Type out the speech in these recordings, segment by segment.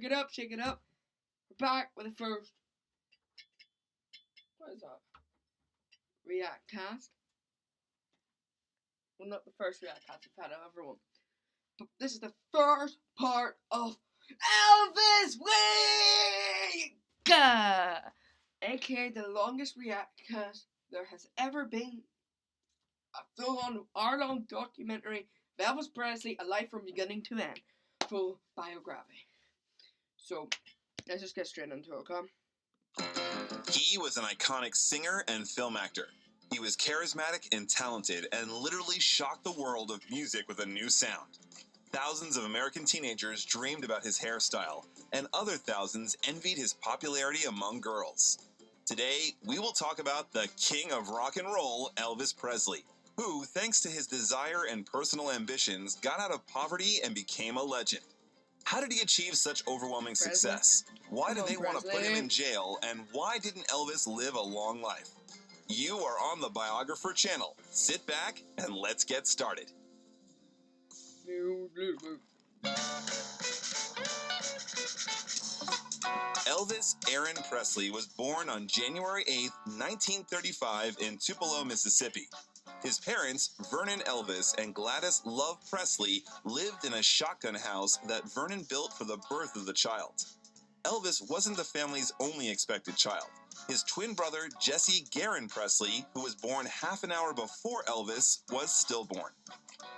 Shake it up, shake it up. We're back with the first. What is that? Reactcast. Well, not the first Reactcast we've had ever one. But this is the first part of Elvis Week! AKA the longest Reactcast there has ever been. A full-on hour-long documentary of Elvis Presley, a life from beginning to end. Full biography. So, let's just get straight into it, okay? He was an iconic singer and film actor. He was charismatic and talented and literally shocked the world of music with a new sound. Thousands of American teenagers dreamed about his hairstyle, and other thousands envied his popularity among girls. Today, we will talk about the king of rock and roll, Elvis Presley, who, thanks to his desire and personal ambitions, got out of poverty and became a legend. How did he achieve such overwhelming success? Why did they want to put him in jail? And why didn't Elvis live a long life? You are on the Biographer channel. Sit back and let's get started. Elvis Aaron Presley was born on January 8, 1935 in Tupelo, Mississippi. His parents, Vernon Elvis and Gladys Love Presley, lived in a shotgun house that Vernon built for the birth of the child. Elvis wasn't the family's only expected child. His twin brother, Jesse Garon Presley, who was born half an hour before Elvis, was stillborn.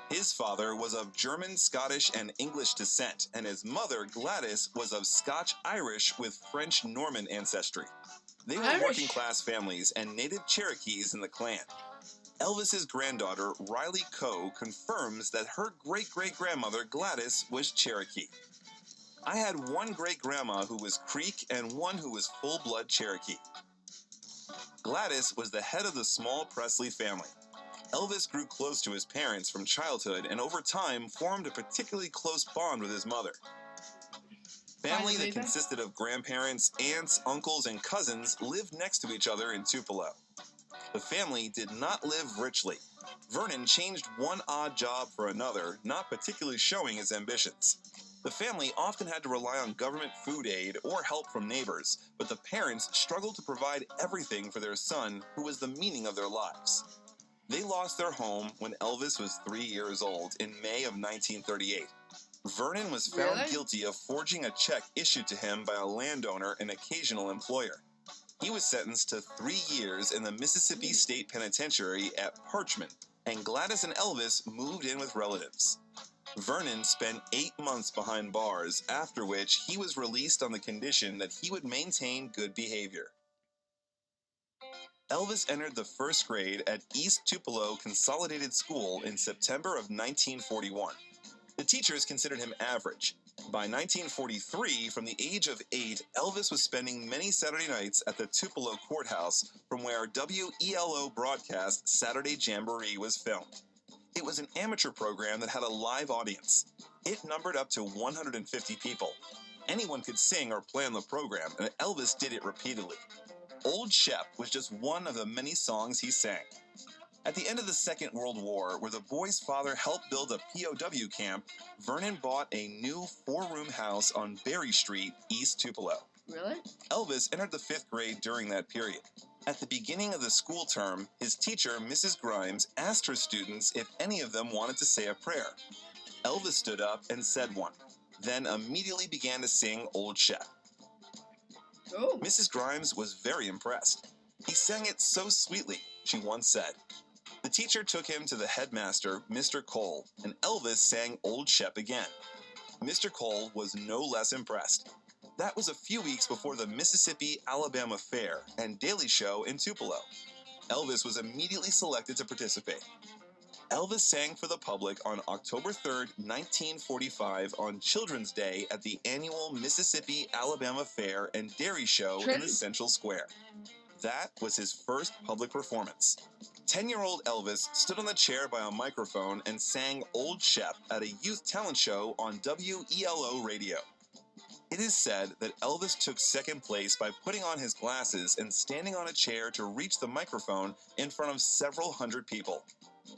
His father was of German, Scottish, and English descent, and his mother, Gladys, was of Scotch-Irish with French-Norman ancestry. They were working-class families and native Cherokees in the clan. Elvis's granddaughter, Riley Coe, confirms that her great-great-grandmother, Gladys, was Cherokee. I had one great-grandma who was Creek and one who was full-blood Cherokee. Gladys was the head of the small Presley family. Elvis grew close to his parents from childhood and over time formed a particularly close bond with his mother. Family that consisted of grandparents, aunts, uncles, and cousins lived next to each other in Tupelo. The family did not live richly. Vernon changed one odd job for another, not particularly showing his ambitions. The family often had to rely on government food aid or help from neighbors, but the parents struggled to provide everything for their son, who was the meaning of their lives. They lost their home when Elvis was 3 years old in May of 1938. Vernon was found guilty of forging a check issued to him by a landowner and occasional employer. He was sentenced to 3 years in the Mississippi State Penitentiary at Parchman, and Gladys and Elvis moved in with relatives. Vernon spent 8 months behind bars, after which he was released on the condition that he would maintain good behavior. Elvis entered the first grade at East Tupelo Consolidated School in September of 1941. The teachers considered him average. By 1943, from the age of 8, Elvis was spending many Saturday nights at the Tupelo courthouse, from where WELO broadcast Saturday Jamboree was filmed. It was an amateur program that had a live audience. It numbered up to 150 people. Anyone could sing or play on the program, and Elvis did it repeatedly. Old Shep was just one of the many songs he sang. At the end of the Second World War, where the boy's father helped build a POW camp, Vernon bought a new 4-room house on Berry Street, East Tupelo. Really? Elvis entered the 5th grade during that period. At the beginning of the school term, his teacher, Mrs. Grimes, asked her students if any of them wanted to say a prayer. Elvis stood up and said one, then immediately began to sing Old Shep. Oh. Mrs. Grimes was very impressed. He sang it so sweetly, she once said. The teacher took him to the headmaster, Mr. Cole, and Elvis sang Old Shep again. Mr. Cole was no less impressed. That was a few weeks before the Mississippi-Alabama Fair and Daily Show in Tupelo. Elvis was immediately selected to participate. Elvis sang for the public on October 3, 1945 on Children's Day at the annual Mississippi-Alabama Fair and Dairy Show in the Central Square. That was his first public performance. 10-year-old Elvis stood on the chair by a microphone and sang Old Shep at a youth talent show on WELO radio. It is said that Elvis took second place by putting on his glasses and standing on a chair to reach the microphone in front of several hundred people.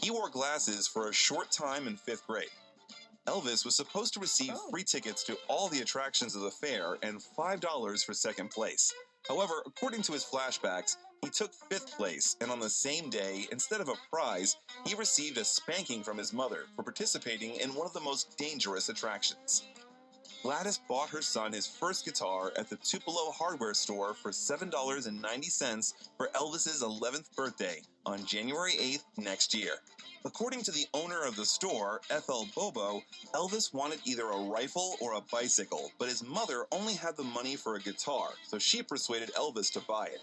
He wore glasses for a short time in 5th grade. Elvis was supposed to receive free tickets to all the attractions of the fair and $5 for second place. However, according to his flashbacks, he took 5th place, and on the same day, instead of a prize, he received a spanking from his mother for participating in one of the most dangerous attractions. Gladys bought her son his first guitar at the Tupelo hardware store for $7.90 for Elvis's 11th birthday on January 8th next year. According to the owner of the store, F.L. Bobo, Elvis wanted either a rifle or a bicycle, but his mother only had the money for a guitar, so she persuaded Elvis to buy it.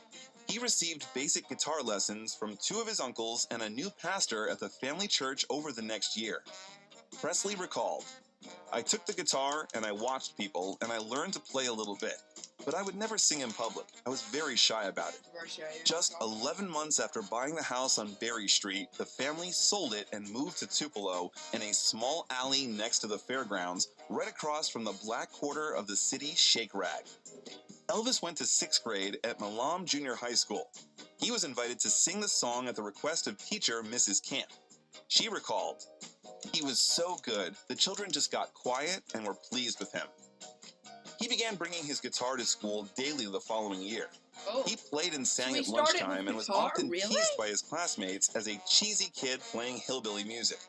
He received basic guitar lessons from 2 of his uncles and a new pastor at the family church over the next year. Presley recalled, "I took the guitar and I watched people and I learned to play a little bit, but I would never sing in public. I was very shy about it." Just 11 months after buying the house on Berry Street, the family sold it and moved to Tupelo in a small alley next to the fairgrounds, right across from the black quarter of the city Shake Rag. Elvis went to 6th grade at Milam Junior High School. He was invited to sing the song at the request of teacher Mrs. Camp. She recalled, "He was so good, the children just got quiet and were pleased with him." He began bringing his guitar to school daily the following year. He played and sang at lunchtime and was often teased by his classmates as a cheesy kid playing hillbilly music.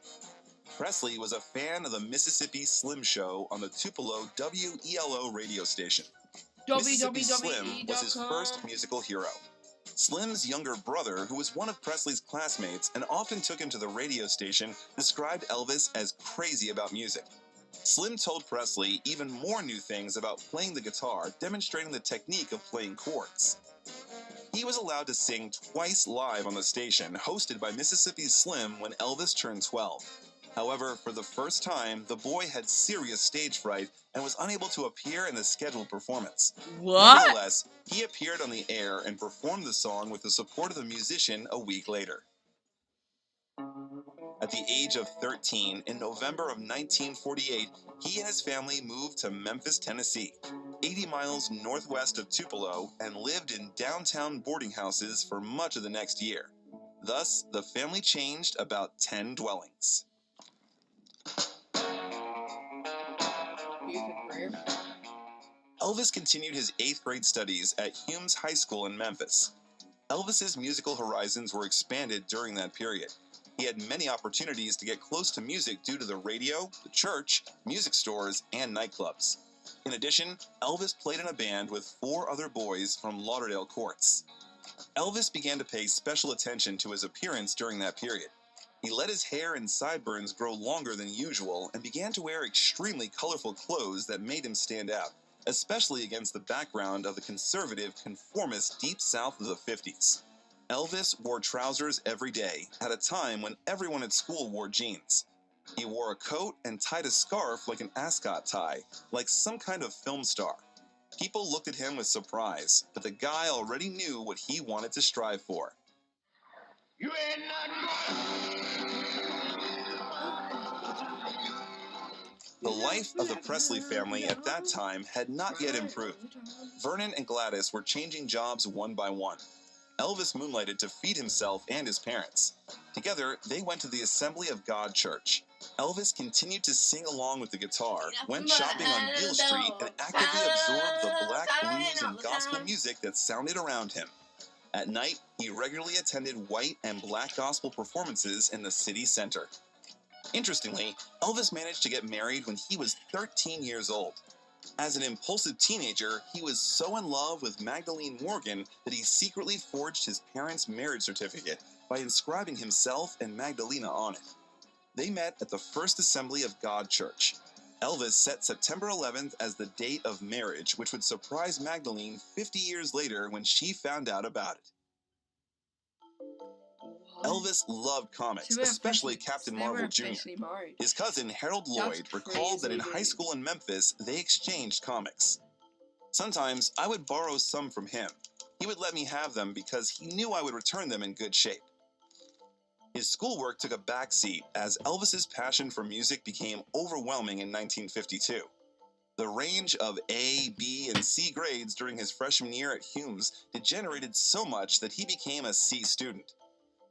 Presley was a fan of the Mississippi Slim Show on the Tupelo WELO radio station. Mississippi Slim was his first musical hero. Slim's younger brother, who was one of Presley's classmates and often took him to the radio station, described Elvis as crazy about music. Slim told Presley even more new things about playing the guitar, demonstrating the technique of playing chords. He was allowed to sing twice live on the station, hosted by Mississippi Slim when Elvis turned 12. However, for the first time, the boy had serious stage fright and was unable to appear in the scheduled performance. What? Nevertheless, he appeared on the air and performed the song with the support of the musician a week later. At the age of 13, in November of 1948, he and his family moved to Memphis, Tennessee, 80 miles northwest of Tupelo, and lived in downtown boarding houses for much of the next year. Thus, the family changed about 10 dwellings. Elvis continued his 8th grade studies at Humes High School in Memphis. Elvis's musical horizons were expanded during that period. He had many opportunities to get close to music due to the radio, the church, music stores, and nightclubs. In addition, Elvis played in a band with 4 other boys from Lauderdale Courts. Elvis began to pay special attention to his appearance during that period. He let his hair and sideburns grow longer than usual and began to wear extremely colorful clothes that made him stand out, especially against the background of the conservative, conformist Deep South of the 50s. Elvis wore trousers every day, at a time when everyone at school wore jeans. He wore a coat and tied a scarf like an ascot tie, like some kind of film star. People looked at him with surprise, but the guy already knew what he wanted to strive for. You ain't nothing. The life of the Presley family at that time had not yet improved. Vernon and Gladys were changing jobs one by one. Elvis moonlighted to feed himself and his parents. Together, they went to the Assembly of God Church. Elvis continued to sing along with the guitar, went shopping on Beale Street, and actively absorbed the black blues and gospel music that sounded around him. At night, he regularly attended white and black gospel performances in the city center. Interestingly, Elvis managed to get married when he was 13 years old. As an impulsive teenager, he was so in love with Magdalene Morgan that he secretly forged his parents' marriage certificate by inscribing himself and Magdalena on it. They met at the First Assembly of God Church. Elvis set September 11th as the date of marriage, which would surprise Magdalene 50 years later when she found out about it. Elvis loved comics, especially Captain Marvel Jr. His cousin Harold Lloyd recalled that in high school in Memphis, they exchanged comics. Sometimes I would borrow some from him. He would let me have them because he knew I would return them in good shape. His schoolwork took a backseat as Elvis's passion for music became overwhelming in 1952. The range of A, B, and C grades during his freshman year at Humes degenerated so much that he became a C student.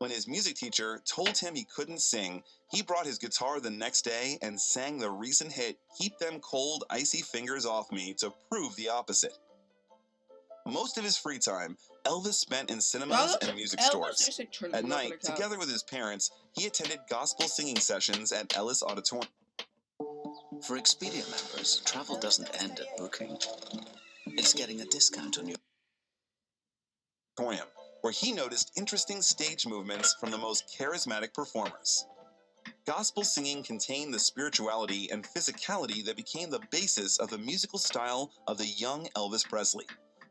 When his music teacher told him he couldn't sing, he brought his guitar the next day and sang the recent hit Keep Them Cold Icy Fingers Off Me to prove the opposite. Most of his free time, Elvis spent in cinemas and music stores. At night, together with his parents, he attended gospel singing sessions at Ellis Auditorium. For Expedia members, travel doesn't end at booking. It's getting a discount on your Auditorium, where he noticed interesting stage movements from the most charismatic performers. Gospel singing contained the spirituality and physicality that became the basis of the musical style of the young Elvis Presley.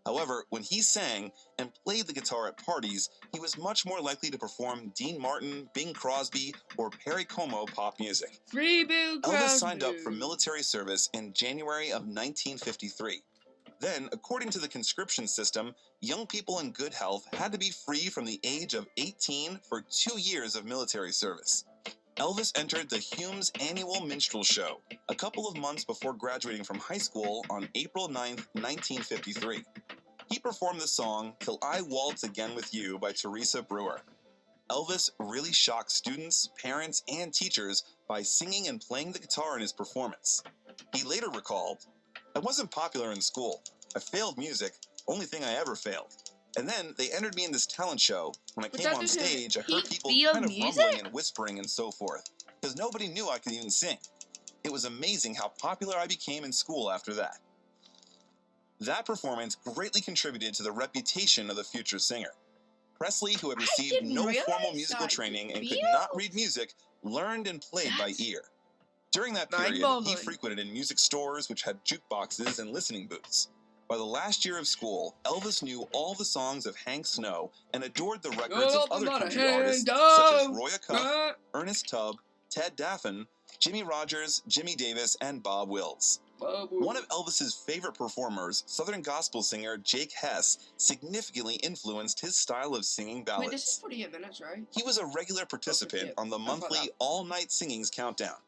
However, when he sang and played the guitar at parties, he was much more likely to perform Dean Martin, Bing Crosby, or Perry Como pop music. Free Bill Crosby. Elvis signed up for military service in January of 1953. Then, according to the conscription system, young people in good health had to be free from the age of 18 for 2 years of military service. Elvis entered the Humes Annual Minstrel Show a couple of months before graduating from high school on April 9, 1953. He performed the song Till I Waltz Again With You by Teresa Brewer. Elvis really shocked students, parents, and teachers by singing and playing the guitar in his performance. He later recalled, "I wasn't popular in school. I failed music, only thing I ever failed. And then they entered me in this talent show. When I came on stage, I heard people kind of rumbling and whispering and so forth, because nobody knew I could even sing. It was amazing how popular I became in school after that." That performance greatly contributed to the reputation of the future singer. Presley, who had received no formal musical training and could not read music, learned and played by ear. During that period, he frequented in music stores which had jukeboxes and listening booths. By the last year of school, Elvis knew all the songs of Hank Snow and adored the records of other country artists such as Roy Acuff, Ernest Tubb, Ted Daffan, Jimmy Rogers, Jimmy Davis, and Bob Wills. One of Elvis's favorite performers, Southern gospel singer Jake Hess, significantly influenced his style of singing ballads. Wait, this is 48 minutes, right? He was a regular participant on the monthly All-Night Singings Countdown.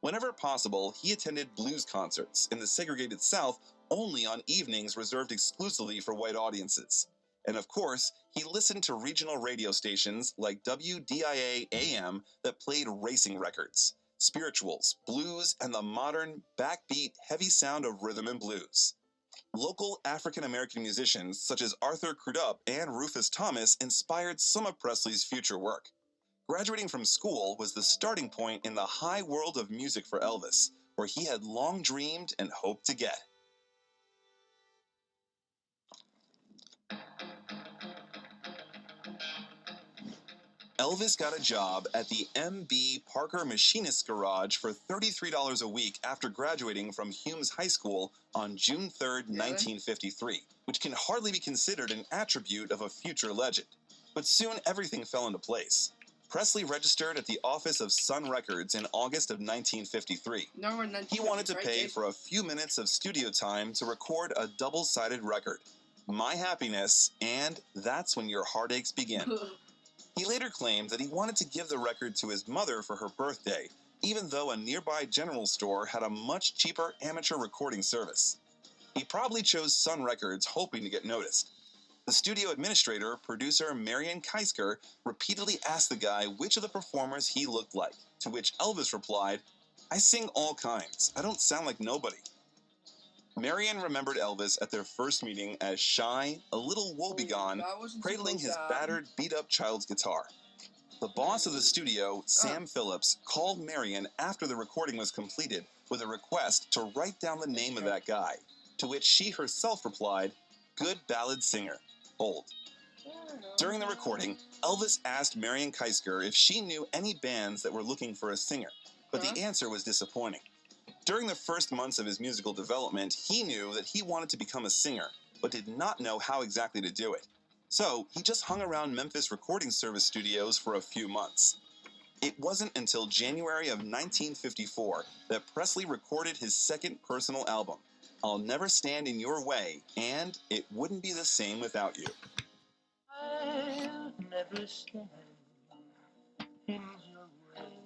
Whenever possible, he attended blues concerts in the segregated South only on evenings reserved exclusively for white audiences. And of course, he listened to regional radio stations like WDIA AM that played racing records, spirituals, blues, and the modern, backbeat, heavy sound of rhythm and blues. Local African-American musicians such as Arthur Crudup and Rufus Thomas inspired some of Presley's future work. Graduating from school was the starting point in the high world of music for Elvis, where he had long dreamed and hoped to get. Elvis got a job at the M.B. Parker Machinist's Garage for $33 a week after graduating from Humes High School on June 3, 1953, which can hardly be considered an attribute of a future legend. But soon everything fell into place. Presley registered at the office of Sun Records in August of 1953. He wanted to pay for a few minutes of studio time to record a double-sided record, My Happiness and That's When Your Heartaches Begin. He later claimed that he wanted to give the record to his mother for her birthday, even though a nearby general store had a much cheaper amateur recording service. He probably chose Sun Records hoping to get noticed. The studio administrator, producer Marion Keisker, repeatedly asked the guy which of the performers he looked like, to which Elvis replied, "I sing all kinds. I don't sound like nobody." Marion remembered Elvis at their first meeting as shy, a little woebegone, cradling his battered, beat-up child's guitar. The boss of the studio, Sam Phillips, called Marion after the recording was completed with a request to write down the name of that guy, to which she herself replied, "Good ballad singer. Hold." During the recording, Elvis asked Marion Keisker if she knew any bands that were looking for a singer, but the answer was disappointing. During the first months of his musical development, he knew that he wanted to become a singer, but did not know how exactly to do it. So he just hung around Memphis Recording Service studios for a few months. It wasn't until January of 1954 that Presley recorded his second personal album, I'll Never Stand in Your Way, and It Wouldn't Be the Same Without You. I'll never stand in your way.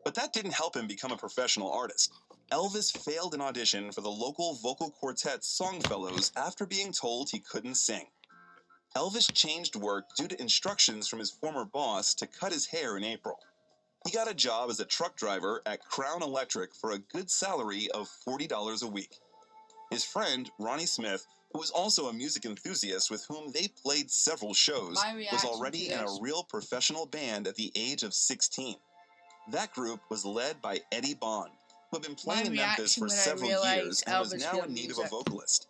But that didn't help him become a professional artist. Elvis failed an audition for the local vocal quartet Songfellows after being told he couldn't sing. Elvis changed work due to instructions from his former boss to cut his hair in April. He got a job as a truck driver at Crown Electric for a good salary of $40 a week. His friend, Ronnie Smith, who was also a music enthusiast with whom they played several shows, was already in a real professional band at the age of 16. That group was led by Eddie Bond, who had been playing in Memphis for several years and was now in need of a vocalist.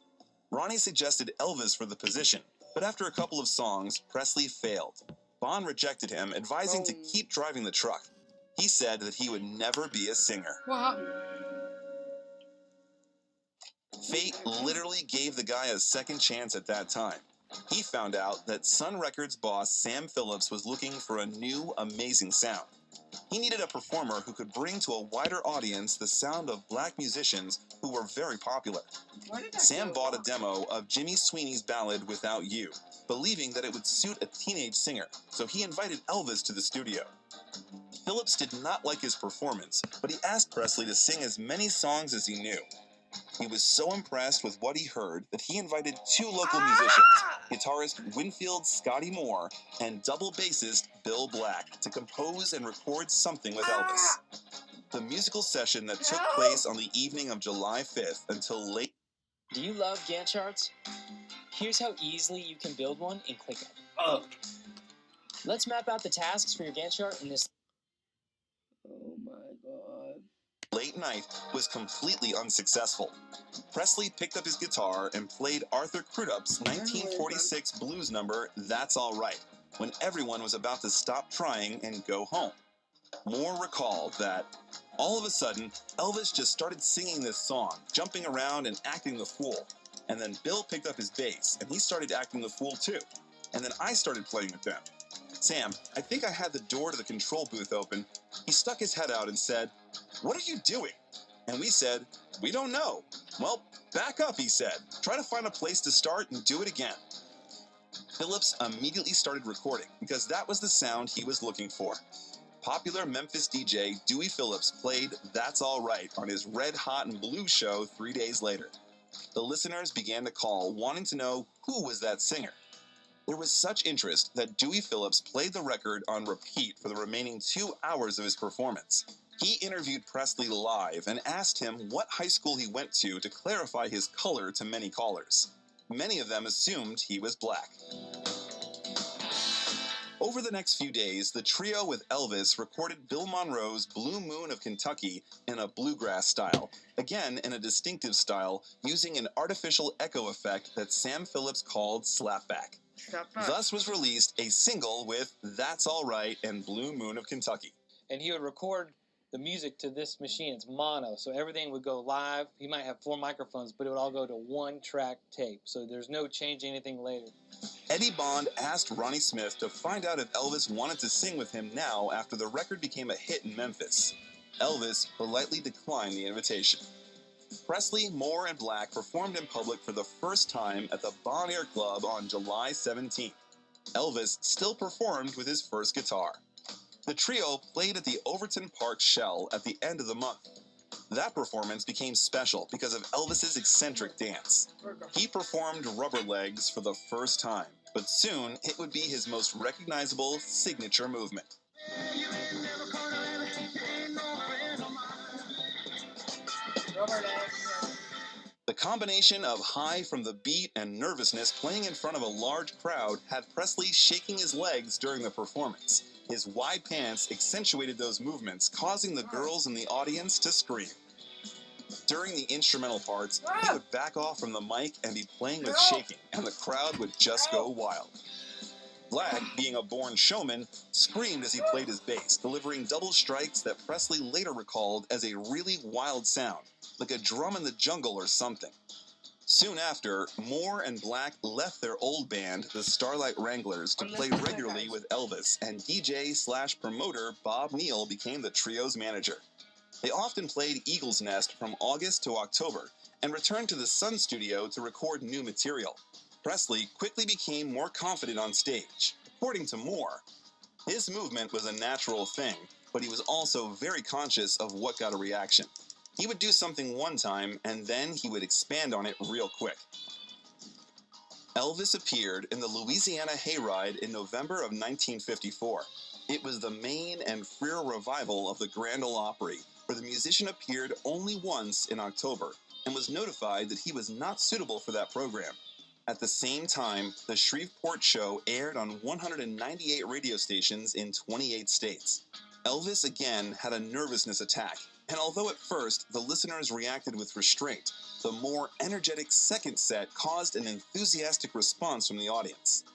Ronnie suggested Elvis for the position, but after a couple of songs, Presley failed. Bond rejected him, advising to keep driving the truck. He said that he would never be a singer. What happened? Fate literally gave the guy a second chance at that time. He found out that Sun Records boss Sam Phillips was looking for a new, amazing sound. He needed a performer who could bring to a wider audience the sound of black musicians who were very popular. Sam bought a demo of Jimmy Sweeney's ballad Without You, believing that it would suit a teenage singer, so he invited Elvis to the studio. Phillips did not like his performance, but he asked Presley to sing as many songs as he knew. He was so impressed with what he heard that he invited two local musicians, guitarist Winfield Scotty Moore and double bassist Bill Black, to compose and record something with Elvis. The musical session that took place on the evening of July 5th until late... Do you love Gantt charts? Here's how easily you can build one in ClickUp. Let's map out the tasks for your Gantt chart in this... Oh my god. Late night was completely unsuccessful. Presley picked up his guitar and played Arthur Crudup's 1946 blues number, That's All Right, when everyone was about to stop trying and go home. Moore recalled that, all of a sudden, Elvis just started singing this song, jumping around and acting the fool. And then Bill picked up his bass, and he started acting the fool too. And then I started playing with them. Sam, I think I had the door to the control booth open. He stuck his head out and said, "What are you doing?" And we said, "We don't know." "Well, back up," he said. "Try to find a place to start and do it again." Phillips immediately started recording because that was the sound he was looking for. Popular Memphis DJ Dewey Phillips played That's All Right on his Red Hot and Blue show 3 days later. The listeners began to call, wanting to know who was that singer. There was such interest that Dewey Phillips played the record on repeat for the remaining 2 hours of his performance. He interviewed Presley live and asked him what high school he went to clarify his color to many callers. Many of them assumed he was black. Over the next few days, the trio with Elvis recorded Bill Monroe's Blue Moon of Kentucky in a bluegrass style, again in a distinctive style, using an artificial echo effect that Sam Phillips called slapback. Thus was released a single with That's All Right and Blue Moon of Kentucky. And he would record the music to this machine. It's mono, so everything would go live. He might have 4 microphones, but it would all go to 1-track tape, so there's no changing anything later. Eddie Bond asked Ronnie Smith to find out if Elvis wanted to sing with him now after the record became a hit in Memphis. Elvis politely declined the invitation. Presley, Moore, and Black performed in public for the first time at the Bon Air Club on July 17th. Elvis still performed with his first guitar. The trio played at the Overton Park Shell at the end of the month. That performance became special because of Elvis's eccentric dance. He performed Rubber Legs for the first time, but soon it would be his most recognizable signature movement. The combination of high from the beat and nervousness playing in front of a large crowd had Presley shaking his legs during the performance. His wide pants accentuated those movements, causing the girls in the audience to scream. During the instrumental parts, he would back off from the mic and be playing with shaking, and the crowd would just go wild. Black, being a born showman, screamed as he played his bass, delivering double strikes that Presley later recalled as a really wild sound, like a drum in the jungle or something. Soon after, Moore and Black left their old band, the Starlight Wranglers, to play regularly with Elvis, and DJ/promoter Bob Neal became the trio's manager. They often played Eagle's Nest from August to October, and returned to the Sun Studio to record new material. Presley quickly became more confident on stage. According to Moore, his movement was a natural thing, but he was also very conscious of what got a reaction. He would do something one time, and then he would expand on it real quick. Elvis appeared in the Louisiana Hayride in November of 1954. It was the main and freer revival of the Grand Ole Opry, where the musician appeared only once in October and was notified that he was not suitable for that program. At the same time, the Shreveport show aired on 198 radio stations in 28 states. Elvis again had a nervousness attack, and although at first the listeners reacted with restraint, the more energetic second set caused an enthusiastic response from the audience.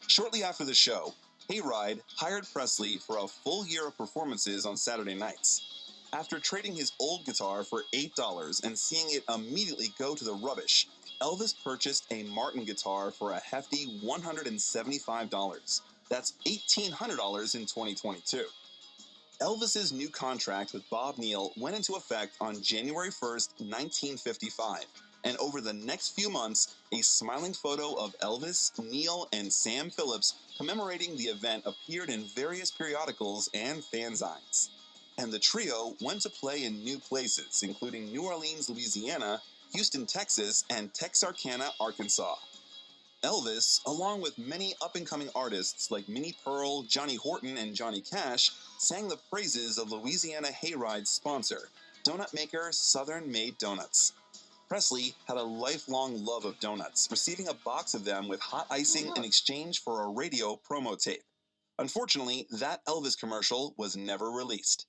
Shortly after the show, Hayride hired Presley for a full year of performances on Saturday nights. After trading his old guitar for $8 and seeing it immediately go to the rubbish, Elvis purchased a Martin guitar for a hefty $175. That's $1,800 in 2022. Elvis's new contract with Bob Neal went into effect on January 1st, 1955, and over the next few months, a smiling photo of Elvis, Neal, and Sam Phillips commemorating the event appeared in various periodicals and fanzines. And the trio went to play in new places, including New Orleans, Louisiana, Houston, Texas, and Texarkana, Arkansas. Elvis, along with many up-and-coming artists like Minnie Pearl, Johnny Horton, and Johnny Cash, sang the praises of Louisiana Hayride's sponsor, donut maker Southern Made Donuts. Presley had a lifelong love of donuts, receiving a box of them with hot icing in exchange for a radio promo tape. Unfortunately, that Elvis commercial was never released.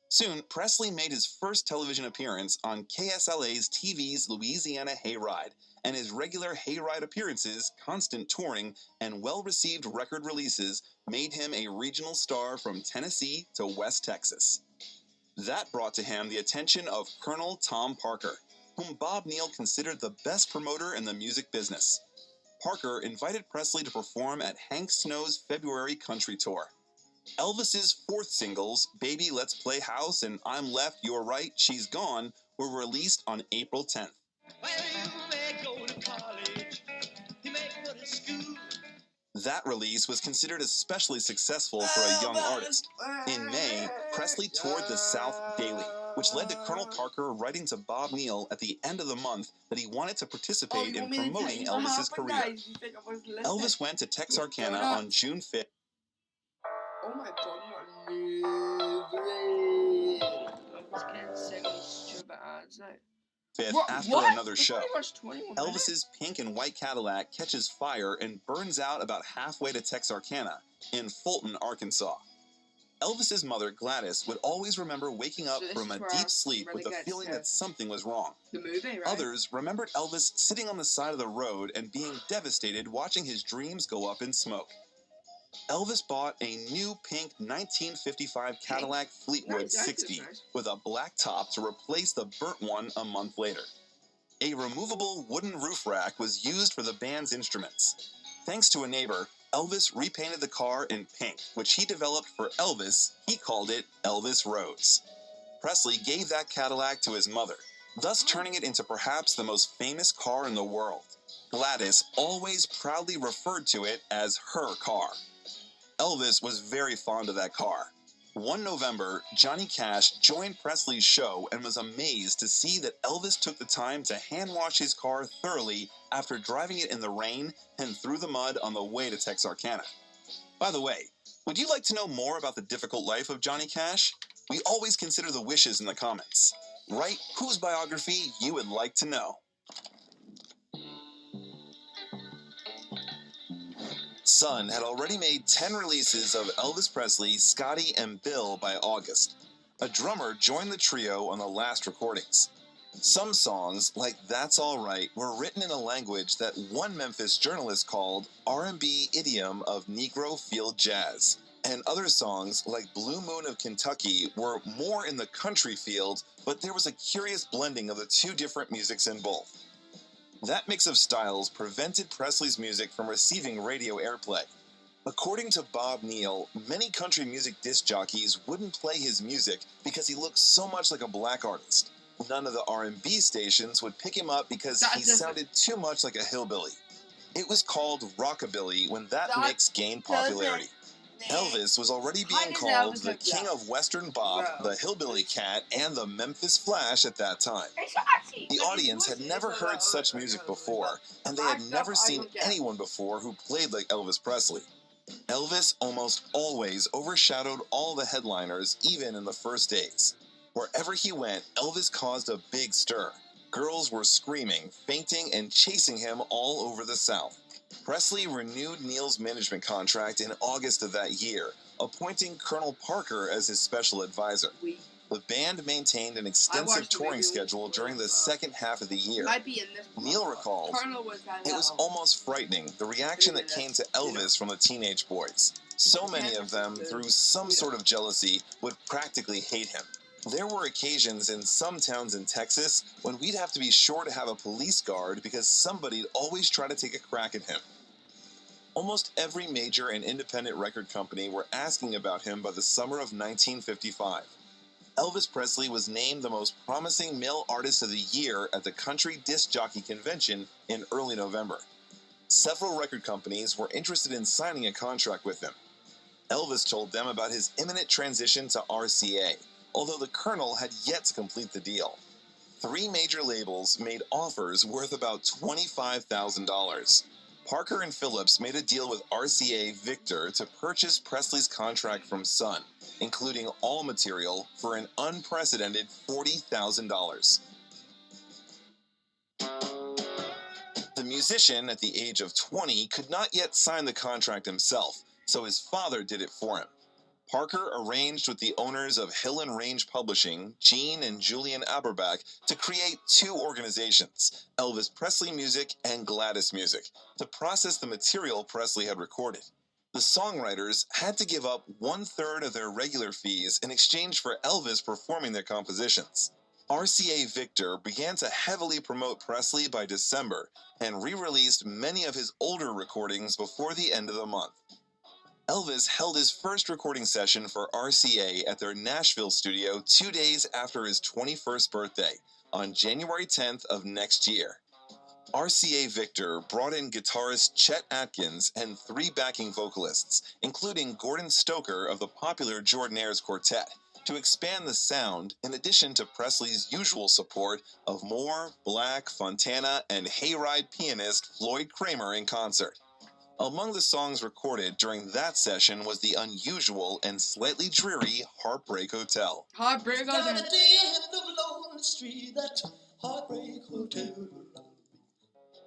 Soon, Presley made his first television appearance on KSLA's TV's Louisiana Hayride, and his regular Hayride appearances, constant touring, and well-received record releases made him a regional star from Tennessee to West Texas. That brought to him the attention of Colonel Tom Parker, whom Bob Neal considered the best promoter in the music business. Parker invited Presley to perform at Hank Snow's February country tour. Elvis's fourth singles, Baby Let's Play House and I'm Left, You're Right, She's Gone, were released on April 10th. Well, you may go to college, you may go to school. That release was considered especially successful for a young artist. In May, Presley toured the South daily, which led to Colonel Parker writing to Bob Neal at the end of the month that he wanted to participate in promoting Elvis's career. Elvis went to Texarkana on June 5th. Oh my god, I'm living. I'm just getting sick of these stupid ads now. After another show. Elvis's pink and white Cadillac catches fire and burns out about halfway to Texarkana in Fulton, Arkansas. Elvis's mother, Gladys, would always remember waking up from a deep sleep with the feeling that something was wrong. The movie, right? Others remembered Elvis sitting on the side of the road and being devastated watching his dreams go up in smoke. Elvis bought a new pink 1955 Cadillac Fleetwood 60 with a black top to replace the burnt one a month later. A removable wooden roof rack was used for the band's instruments. Thanks to a neighbor, Elvis repainted the car in pink, which he developed for Elvis. He called it Elvis Rose. Presley gave that Cadillac to his mother, thus turning it into perhaps the most famous car in the world. Gladys always proudly referred to it as her car. Elvis was very fond of that car. One November, Johnny Cash joined Presley's show and was amazed to see that Elvis took the time to hand-wash his car thoroughly after driving it in the rain and through the mud on the way to Texarkana. By the way, would you like to know more about the difficult life of Johnny Cash? We always consider the wishes in the comments. Write whose biography you would like to know. Sun had already made 10 releases of Elvis Presley, Scotty, and Bill by August. A drummer joined the trio on the last recordings. Some songs, like That's All Right, were written in a language that one Memphis journalist called R&B idiom of Negro field jazz. And other songs, like Blue Moon of Kentucky, were more in the country field, but there was a curious blending of the two different musics in both. That mix of styles prevented Presley's music from receiving radio airplay. According to Bob Neal, many country music disc jockeys wouldn't play his music because he looked so much like a black artist. None of the R&B stations would pick him up because he sounded too much like a hillbilly. It was called rockabilly when that mix gained popularity. Elvis was already How being does called Elvis the have King that? of Western Bop, Bro. the Hillbilly Cat, and the Memphis Flash at that time. Exactly. The audience had never heard such music before, and they had never seen anyone before who played like Elvis Presley. Elvis almost always overshadowed all the headliners, even in the first days. Wherever he went, Elvis caused a big stir. Girls were screaming, fainting, and chasing him all over the South. Presley renewed Neil's management contract in August of that year, appointing Colonel Parker as his special advisor. The band maintained an extensive touring schedule during the second half of the year. Neil recalls, "It was almost frightening, the reaction that came to Elvis from the teenage boys. So many of them, through some sort of jealousy, would practically hate him. There were occasions in some towns in Texas when we'd have to be sure to have a police guard because somebody'd always try to take a crack at him." Almost every major and independent record company were asking about him by the summer of 1955. Elvis Presley was named the most promising male artist of the year at the Country Disc Jockey Convention in early November. Several record companies were interested in signing a contract with him. Elvis told them about his imminent transition to RCA, although the Colonel had yet to complete the deal. 3 major labels made offers worth about $25,000. Parker and Phillips made a deal with RCA Victor to purchase Presley's contract from Sun, including all material, for an unprecedented $40,000. The musician, at the age of 20, could not yet sign the contract himself, so his father did it for him. Parker arranged with the owners of Hill and Range Publishing, Gene and Julian Aberbach, to create 2 organizations, Elvis Presley Music and Gladys Music, to process the material Presley had recorded. The songwriters had to give up 1/3 of their regular fees in exchange for Elvis performing their compositions. RCA Victor began to heavily promote Presley by December and re-released many of his older recordings before the end of the month. Elvis held his first recording session for RCA at their Nashville studio 2 days after his 21st birthday, on January 10th of next year. RCA Victor brought in guitarist Chet Atkins and 3 backing vocalists, including Gordon Stoker of the popular Jordanaires Quartet, to expand the sound, in addition to Presley's usual support of Moore, Black, Fontana, and hayride pianist Floyd Kramer in concert. Among the songs recorded during that session was the unusual and slightly dreary Heartbreak Hotel. Heartbreak Down Hotel. at the end of a lonely street, that Heartbreak Hotel.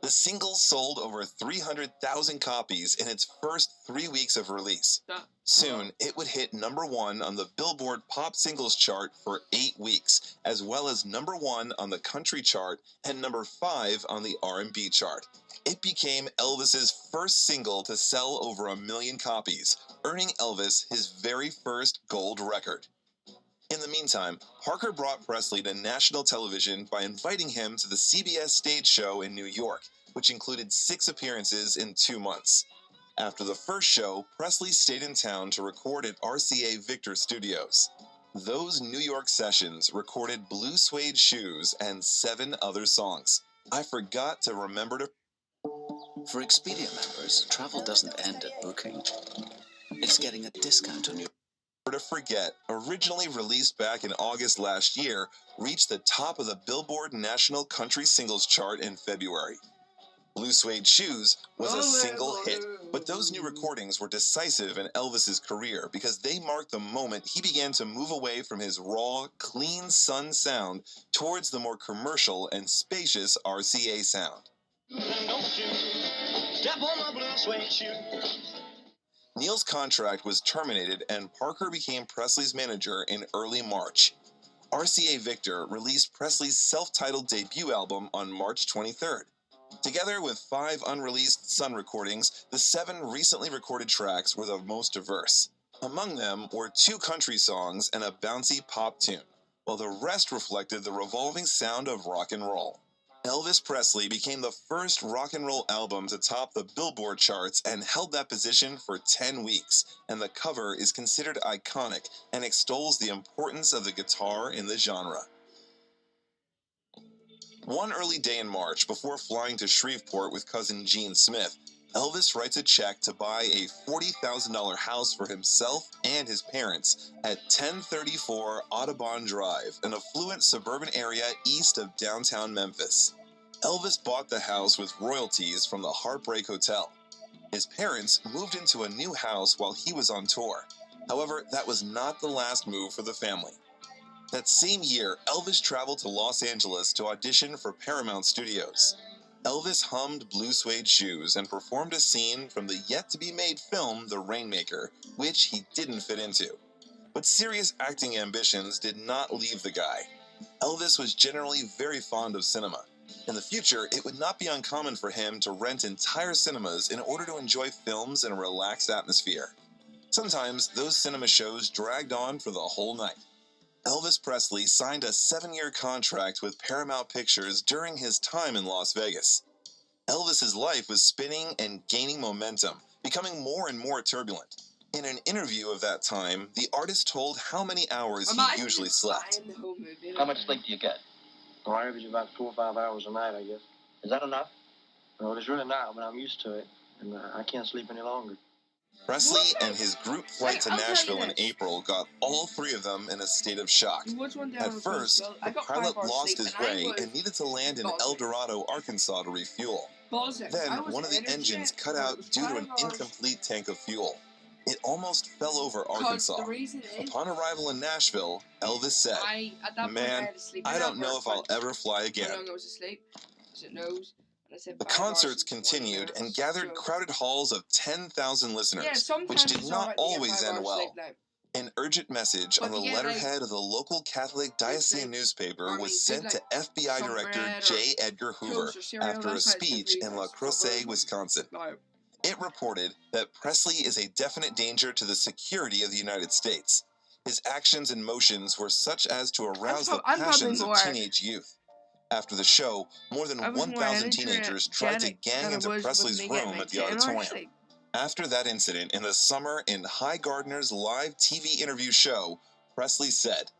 The single sold over 300,000 copies in its first 3 weeks of release. Soon, it would hit #1 on the Billboard Pop Singles chart for 8 weeks, as well as #1 on the country chart and #5 on the R&B chart. It became Elvis's first single to sell over 1 million copies, earning Elvis his very first gold record. In the meantime, Parker brought Presley to national television by inviting him to the CBS stage show in New York, which included 6 appearances in 2 months. After the first show, Presley stayed in town to record at RCA Victor Studios. Those New York sessions recorded Blue Suede Shoes and 7 other songs. I forgot to remember to... For Expedia members, travel doesn't end at booking. It's getting a discount on your to Forget, originally released back in August last year, reached the top of the Billboard National Country Singles Chart in February. Blue Suede Shoes was a single hit, but those new recordings were decisive in Elvis's career because they marked the moment he began to move away from his raw, clean Sun sound towards the more commercial and spacious RCA sound. Don't you step on my blue suede shoe. Neil's contract was terminated and Parker became Presley's manager in early March. RCA Victor released Presley's self-titled debut album on March 23rd. Together with 5 unreleased Sun recordings, the 7 recently recorded tracks were the most diverse. Among them were 2 country songs and a bouncy pop tune, while the rest reflected the revolving sound of rock and roll. Elvis Presley became the first rock and roll album to top the Billboard charts and held that position for 10 weeks, and the cover is considered iconic and extols the importance of the guitar in the genre. One early day in March, before flying to Shreveport with cousin Gene Smith, Elvis writes a check to buy a $40,000 house for himself and his parents at 1034 Audubon Drive, an affluent suburban area east of downtown Memphis. Elvis bought the house with royalties from the Heartbreak Hotel. His parents moved into a new house while he was on tour. However, that was not the last move for the family. That same year, Elvis traveled to Los Angeles to audition for Paramount Studios. Elvis hummed Blue Suede Shoes and performed a scene from the yet-to-be-made film The Rainmaker, which he didn't fit into. But serious acting ambitions did not leave the guy. Elvis was generally very fond of cinema. In the future, it would not be uncommon for him to rent entire cinemas in order to enjoy films in a relaxed atmosphere. Sometimes those cinema shows dragged on for the whole night. Elvis Presley signed a 7-year contract with Paramount Pictures during his time in Las Vegas. Elvis's life was spinning and gaining momentum, becoming more and more turbulent. In an interview of that time, the artist told how many hours he usually slept. How much sleep do you get? Well, I average about 4 or 5 hours a night, I guess. Is that enough? Well, it's really not, but I'm used to it, and I can't sleep any longer. Presley and his group flight to Nashville in April got all three of them in a state of shock. At first, the pilot lost his way and needed to land in El Dorado, Arkansas to refuel. Then, one of the engines cut out due to an incomplete tank of fuel. It almost fell over Arkansas. Upon arrival in Nashville, Elvis said, "Man, I don't know if I'll ever fly again." The concerts continued and gathered crowded halls of 10,000 listeners, which did not always end well. An urgent message on the letterhead of the local Catholic diocesan newspaper was sent to FBI Director J. Edgar Hoover after a speech in La Crosse, Wisconsin. It reported that Presley is a definite danger to the security of the United States. His actions and motions were such as to arouse the passions of teenage youth. After the show, more than 1,000 teenagers tried to gang into Presley's room at the auditorium. After that incident in the summer in Hy Gardner's live TV interview show, Presley said,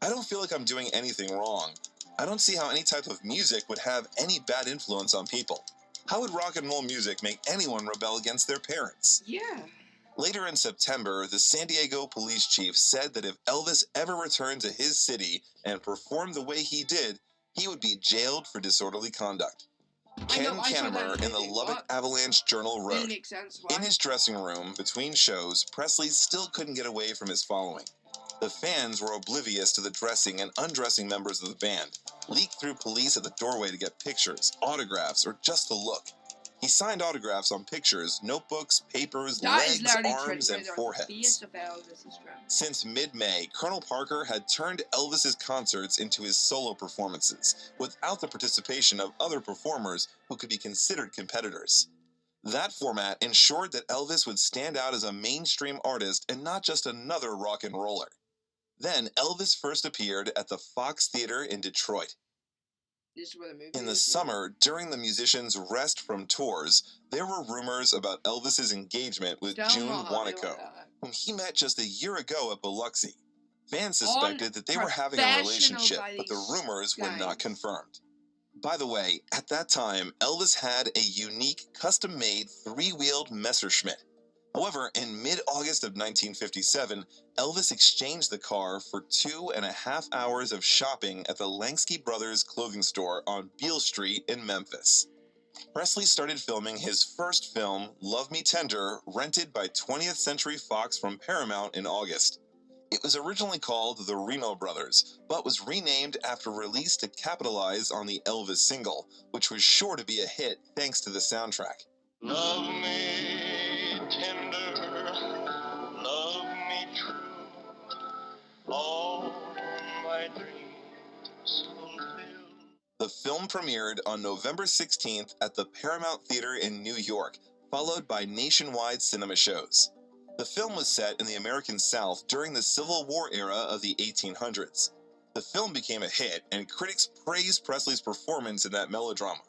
"I don't feel like I'm doing anything wrong. I don't see how any type of music would have any bad influence on people. How would rock and roll music make anyone rebel against their parents?" Yeah. Later in September, the San Diego police chief said that if Elvis ever returned to his city and performed the way he did, he would be jailed for disorderly conduct. Ken Cannemer in the Lubbock Avalanche Journal wrote, "In his dressing room, between shows, Presley still couldn't get away from his following. The fans were oblivious to the dressing and undressing members of the band, leaked through police at the doorway to get pictures, autographs, or just to look. He signed autographs on pictures, notebooks, papers, legs, arms, and foreheads." Since mid-May, Colonel Parker had turned Elvis's concerts into his solo performances, without the participation of other performers who could be considered competitors. That format ensured that Elvis would stand out as a mainstream artist and not just another rock and roller. Then Elvis first appeared at the Fox Theater in Detroit. In the summer, during the musicians' rest from tours, there were rumors about Elvis's engagement with June Wanico, whom he met just a year ago at Biloxi. Fans suspected that they were having a relationship, but the rumors were not confirmed. By the way, at that time, Elvis had a unique, custom-made, three-wheeled Messerschmitt. However, in mid-August of 1957, Elvis exchanged the car for 2.5 hours of shopping at the Lansky Brothers clothing store on Beale Street in Memphis. Presley started filming his first film, Love Me Tender, rented by 20th Century Fox from Paramount in August. It was originally called The Reno Brothers, but was renamed after release to capitalize on the Elvis single, which was sure to be a hit thanks to the soundtrack. Love me tender, love me true, all my dreams fulfill. The film premiered on November 16th at the Paramount Theater in New York, followed by nationwide cinema shows. The film was set in the American South during the Civil War era of the 1800s. The film became a hit, and critics praised Presley's performance in that melodrama.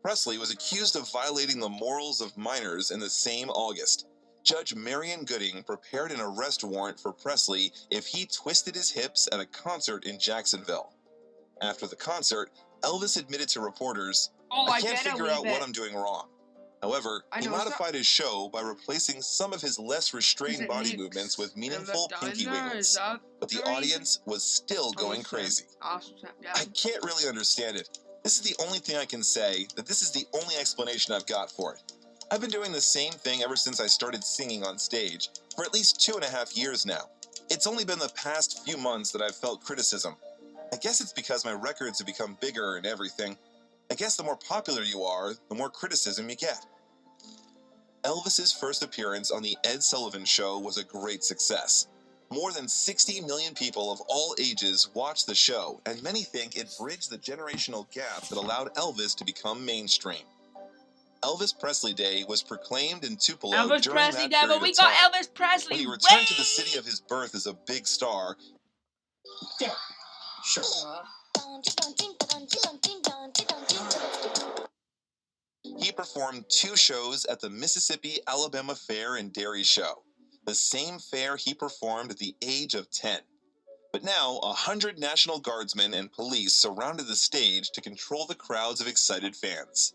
Presley was accused of violating the morals of minors in the same August. Judge Marion Gooding prepared an arrest warrant for Presley if he twisted his hips at a concert in Jacksonville. After the concert, Elvis admitted to reporters, "I can't figure out what I'm doing wrong. However, I he know it's modified his show by replacing some of his less restrained body movements with meaningful pinky wiggles. But the audience was still going crazy. Awesome. Yeah. I can't really understand it. This is the only thing I can say, that this is the only explanation I've got for it. I've been doing the same thing ever since I started singing on stage, for at least 2.5 years now. It's only been the past few months that I've felt criticism. I guess it's because my records have become bigger and everything. I guess the more popular you are, the more criticism you get. Elvis's first appearance on The Ed Sullivan Show was a great success. More than 60 million people of all ages watched the show, and many think it bridged the generational gap that allowed Elvis to become mainstream. Elvis Presley Day was proclaimed in Tupelo Elvis during Presley that Day, period but we of got time. Elvis Presley. When he returned to the city of his birth as a big star, Sure. he performed 2 shows at the Mississippi-Alabama Fair and Dairy Show, the same fair he performed at the age of 10. But now, 100 National Guardsmen and police surrounded the stage to control the crowds of excited fans.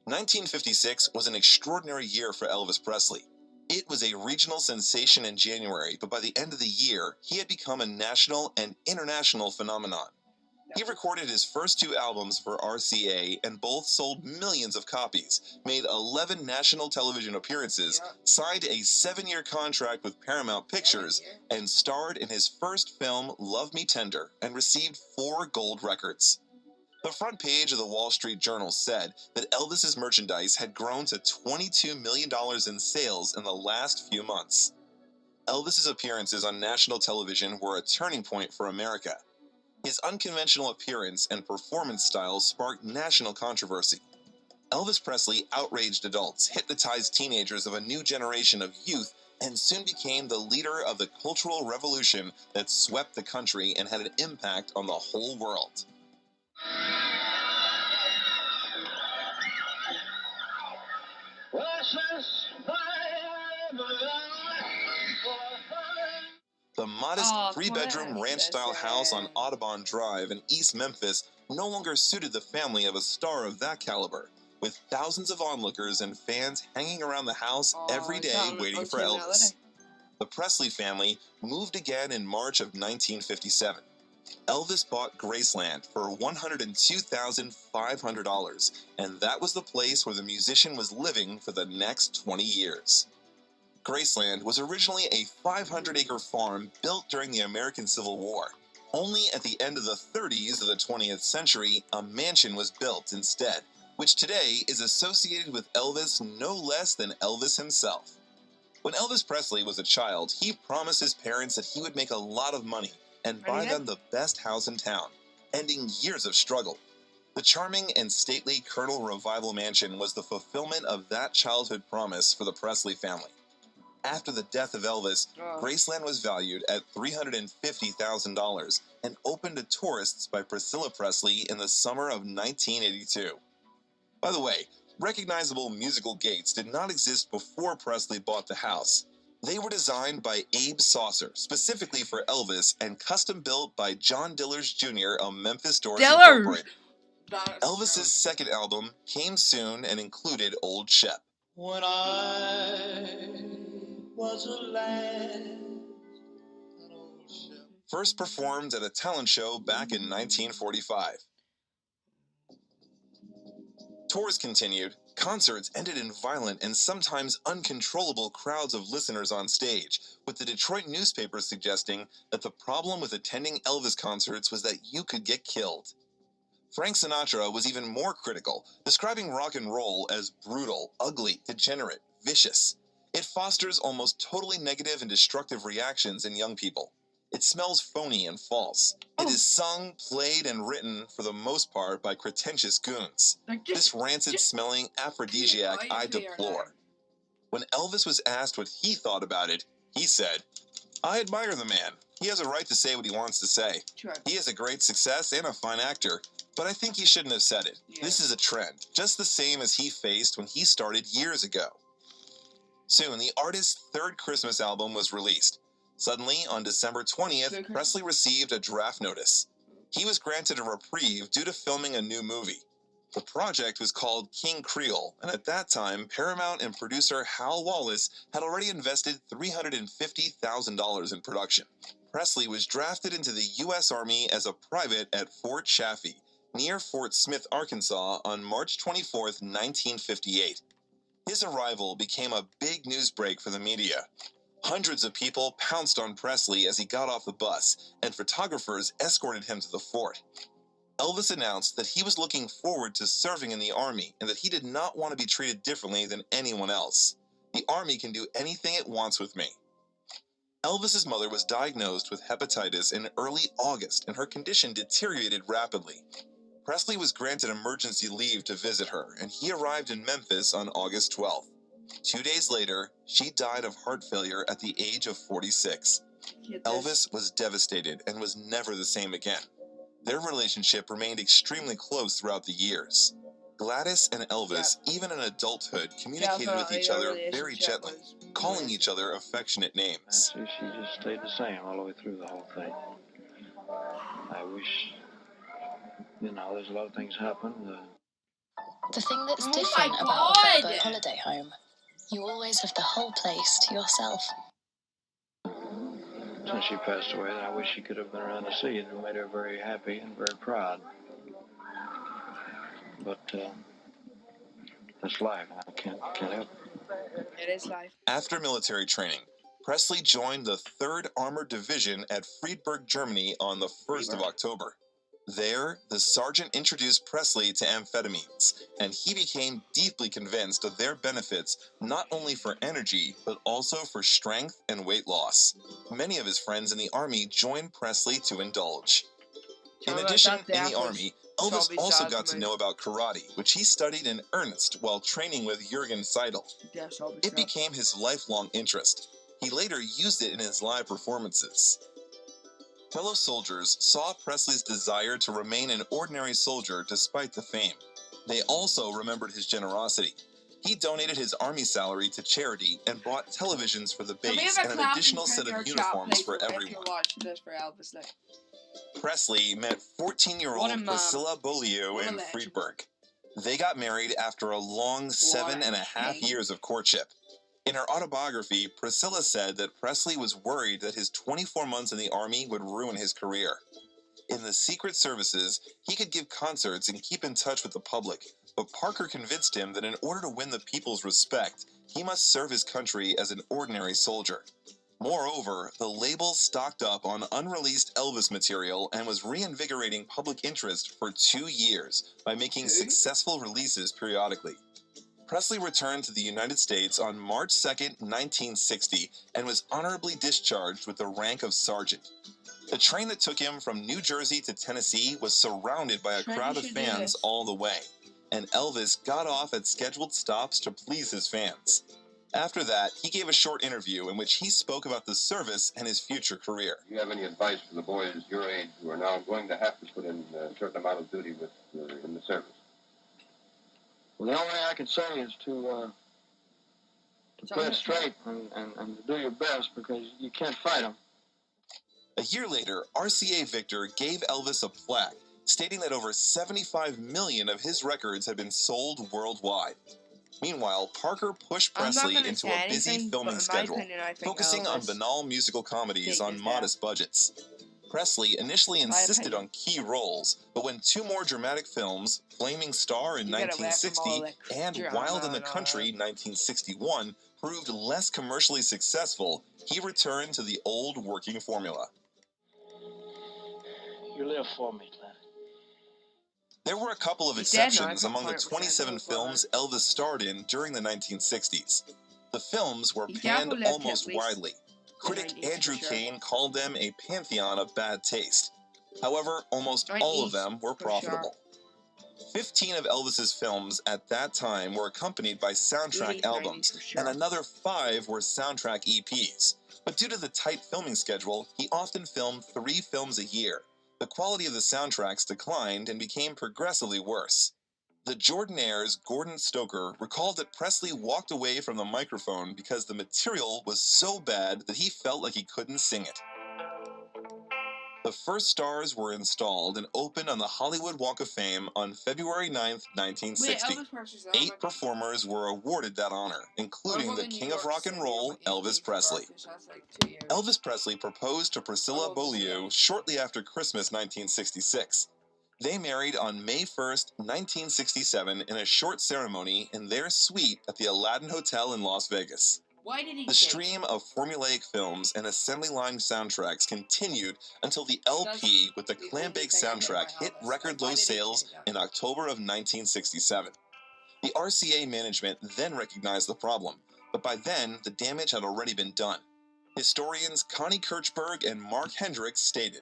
1956 was an extraordinary year for Elvis Presley. It was a regional sensation in January, but by the end of the year, he had become a national and international phenomenon. He recorded his first 2 albums for RCA, and both sold millions of copies, made 11 national television appearances, signed a 7-year contract with Paramount Pictures, and starred in his first film, Love Me Tender, and received 4 gold records. The front page of the Wall Street Journal said that Elvis's merchandise had grown to $22 million in sales in the last few months. Elvis's appearances on national television were a turning point for America. His unconventional appearance and performance style sparked national controversy. Elvis Presley outraged adults, hypnotized teenagers of a new generation of youth, and soon became the leader of the cultural revolution that swept the country and had an impact on the whole world. The modest 3-bedroom ranch-style house on Audubon Drive in East Memphis no longer suited the family of a star of that caliber, with thousands of onlookers and fans hanging around the house every day waiting for Elvis. The Presley family moved again in March of 1957. Elvis bought Graceland for $102,500, and that was the place where the musician was living for the next 20 years. Graceland was originally a 500-acre farm built during the American Civil War. Only at the end of the 30s of the 20th century, a mansion was built instead, which today is associated with Elvis no less than Elvis himself. When Elvis Presley was a child, he promised his parents that he would make a lot of money and buy them the best house in town, ending years of struggle. The charming and stately Colonel Revival Mansion was the fulfillment of that childhood promise for the Presley family. After the death of Elvis, Graceland was valued at $350,000 and opened to tourists by Priscilla Presley in the summer of 1982. By the way, recognizable musical gates did not exist before Presley bought the house. They were designed by Abe Saucer, specifically for Elvis, and custom built by John Dillers Jr. of Memphis Doors Incorporated. Elvis's second album came soon and included Old Shep. When I was a lad, that old ship. First performed at a talent show back in 1945. Tours continued, concerts ended in violent and sometimes uncontrollable crowds of listeners on stage, with the Detroit newspaper suggesting that the problem with attending Elvis concerts was that you could get killed. Frank Sinatra was even more critical, describing rock and roll as brutal, ugly, degenerate, vicious. It fosters almost totally negative and destructive reactions in young people. It smells phony and false. It is sung, played, and written, for the most part, by pretentious goons. This rancid-smelling aphrodisiac I deplore. When Elvis was asked what he thought about it, he said, "I admire the man. He has a right to say what he wants to say. He is a great success and a fine actor, but I think he shouldn't have said it. This is a trend, just the same as he faced when he started years ago." Soon, the artist's third Christmas album was released. Suddenly, on December 20th, Presley received a draft notice. He was granted a reprieve due to filming a new movie. The project was called King Creole, and at that time, Paramount and producer Hal Wallace had already invested $350,000 in production. Presley was drafted into the U.S. Army as a private at Fort Chaffee, near Fort Smith, Arkansas, on March 24, 1958. His arrival became a big news break for the media. Hundreds of people pounced on Presley as he got off the bus, and photographers escorted him to the fort. Elvis announced that he was looking forward to serving in the Army and that he did not want to be treated differently than anyone else. The Army can do anything it wants with me. Elvis's mother was diagnosed with hepatitis in early August, and her condition deteriorated rapidly. Presley was granted emergency leave to visit her, and he arrived in Memphis on August 12th. 2 days later, she died of heart failure at the age of 46. Elvis was devastated and was never the same again. Their relationship remained extremely close throughout the years. Gladys and Elvis, even in adulthood, communicated with each other very gently, calling each other affectionate names. Actually, she just stayed the same all the way through the whole thing. I wish, there's a lot of things happen. The thing that's Oh different my about a God! Verbo holiday home, you always have the whole place to yourself. Since she passed away, I wish she could have been around to see it. It made her very happy and very proud. But that's life. I can't help it. It is life. After military training, Presley joined the 3rd Armored Division at Friedberg, Germany on the 1st of October. There, the sergeant introduced Presley to amphetamines, and he became deeply convinced of their benefits not only for energy, but also for strength and weight loss. Many of his friends in the Army joined Presley to indulge. In addition, in the Army, Elvis also got to know about karate, which he studied in earnest while training with Jürgen Seidel. It became his lifelong interest. He later used it in his live performances. Fellow soldiers saw Presley's desire to remain an ordinary soldier despite the fame. They also remembered his generosity. He donated his army salary to charity and bought televisions for the base and an additional set of uniforms for everyone. Presley met 14-year-old Priscilla Beaulieu in Friedberg. They got married after a long 7.5 years of courtship. In her autobiography, Priscilla said that Presley was worried that his 24 months in the Army would ruin his career. In the Secret Services, he could give concerts and keep in touch with the public, but Parker convinced him that in order to win the people's respect, he must serve his country as an ordinary soldier. Moreover, the label stocked up on unreleased Elvis material and was reinvigorating public interest for 2 years by making successful releases periodically. Presley returned to the United States on March 2, 1960, and was honorably discharged with the rank of sergeant. The train that took him from New Jersey to Tennessee was surrounded by a crowd of fans all the way, and Elvis got off at scheduled stops to please his fans. After that, he gave a short interview in which he spoke about the service and his future career. Do you have any advice for the boys your age who are now going to have to put in a certain amount of duty in the service? Well, the only thing I can say is to play it straight and to do your best, because you can't fight them. A year later, RCA Victor gave Elvis a plaque stating that over 75 million of his records had been sold worldwide. Meanwhile, Parker pushed Presley into a busy filming schedule, focusing on banal musical comedies on modest budgets. Presley initially insisted on key roles, but when 2 more dramatic films, Flaming Star in 1960 and Wild in the Country 1961, proved less commercially successful, he returned to the old working formula. You live for me, Glenn. There were a couple of exceptions among the 27 films Elvis starred in during the 1960s. The films were panned almost widely. Critic Andrew Kane called them a pantheon of bad taste. However, almost all of them were profitable. 15 of Elvis's films at that time were accompanied by soundtrack albums, and another 5 were soundtrack EPs. But due to the tight filming schedule, he often filmed 3 films a year. The quality of the soundtracks declined and became progressively worse. The Jordanaires' Gordon Stoker recalled that Presley walked away from the microphone because the material was so bad that he felt like he couldn't sing it. The first stars were installed and opened on the Hollywood Walk of Fame on February 9th, 1960. Wait, Elvis Presley's 8 performers were awarded that honor, including the King of Rock and Roll, Elvis Presley. Elvis Presley proposed to Priscilla Beaulieu shortly after Christmas 1966. They married on May 1st, 1967 in a short ceremony in their suite at the Aladdin Hotel in Las Vegas. Why did he The stream of formulaic films and assembly line soundtracks continued until the LP with the clam-baked soundtrack hit record low sales in October of 1967. The RCA management then recognized the problem, but by then the damage had already been done. Historians Connie Kirchberg and Mark Hendricks stated,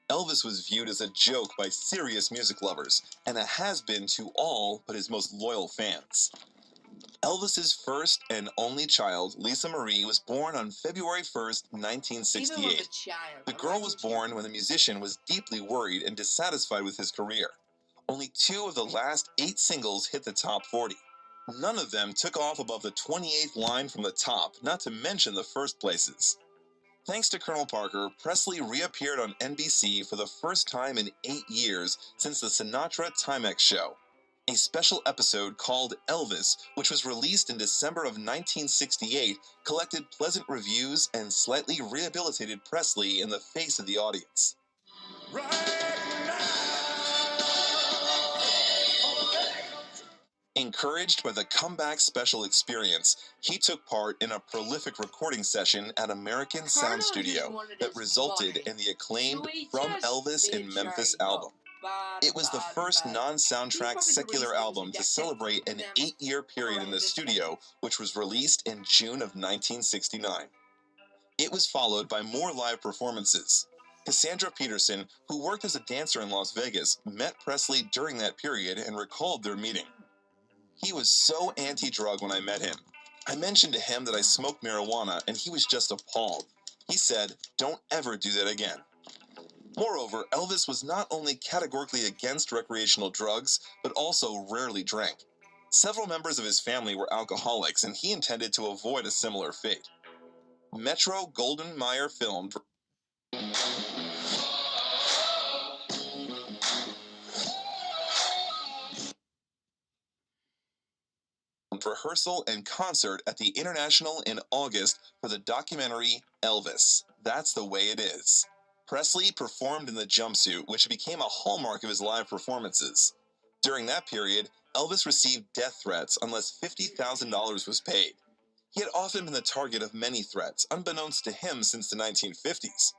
Elvis was viewed as a joke by serious music lovers, and a has-been to all but his most loyal fans. Elvis's first and only child, Lisa Marie, was born on February 1st, 1968. The girl was born when the musician was deeply worried and dissatisfied with his career. Only 2 of the last 8 singles hit the top 40. None of them took off above the 28th line from the top, not to mention the first places. Thanks to Colonel Parker, Presley reappeared on NBC for the first time in 8 years since the Sinatra Timex show. A special episode called Elvis, which was released in December of 1968, collected pleasant reviews and slightly rehabilitated Presley in the face of the audience. Encouraged by the comeback special experience, he took part in a prolific recording session at American Sound Studio that resulted in the acclaimed From Elvis in Memphis album. It was the first non-soundtrack secular album to celebrate an 8-year period in the studio, which was released in June of 1969. It was followed by more live performances. Cassandra Peterson, who worked as a dancer in Las Vegas, met Presley during that period and recalled their meeting. He was so anti-drug when I met him. I mentioned to him that I smoked marijuana and he was just appalled. He said, "Don't ever do that again." Moreover, Elvis was not only categorically against recreational drugs, but also rarely drank. Several members of his family were alcoholics, and he intended to avoid a similar fate. Metro-Goldwyn-Mayer filmed rehearsal and concert at the International in August for the documentary Elvis, That's the Way It Is. Presley performed in the jumpsuit, which became a hallmark of his live performances. During that period, Elvis received death threats unless $50,000 was paid. He had often been the target of many threats, unbeknownst to him since the 1950s.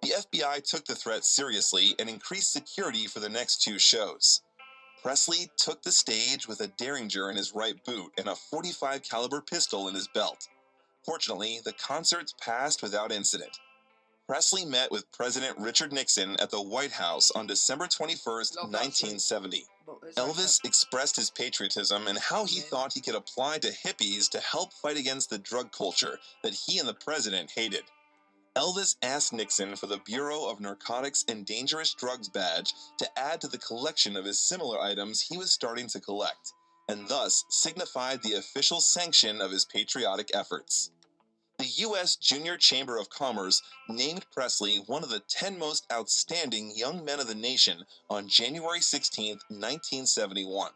The FBI took the threat seriously and increased security for the next 2 shows. Presley took the stage with a Derringer in his right boot and a .45 caliber pistol in his belt. Fortunately, the concerts passed without incident. Presley met with President Richard Nixon at the White House on December 21st, 1970. Elvis expressed his patriotism and how he thought he could apply to hippies to help fight against the drug culture that he and the president hated. Elvis asked Nixon for the Bureau of Narcotics and Dangerous Drugs badge to add to the collection of his similar items he was starting to collect, and thus signified the official sanction of his patriotic efforts. The U.S. Junior Chamber of Commerce named Presley one of the 10 most outstanding young men of the nation on January 16, 1971.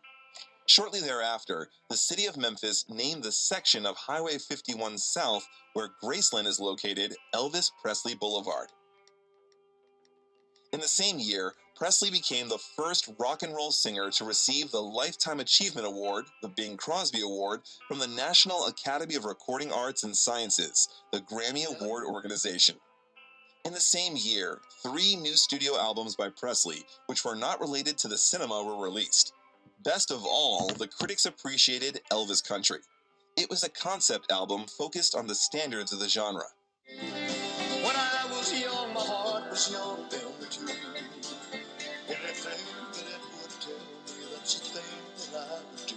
Shortly thereafter, the city of Memphis named the section of Highway 51 South, where Graceland is located, Elvis Presley Boulevard. In the same year, Presley became the first rock and roll singer to receive the Lifetime Achievement Award, the Bing Crosby Award, from the National Academy of Recording Arts and Sciences, the Grammy Award organization. In the same year, 3 new studio albums by Presley, which were not related to the cinema, were released. Best of all, the critics appreciated Elvis Country. It was a concept album focused on the standards of the genre. When I was young, my heart was young then too. Anything that it would tell me, that's the thing that I would do.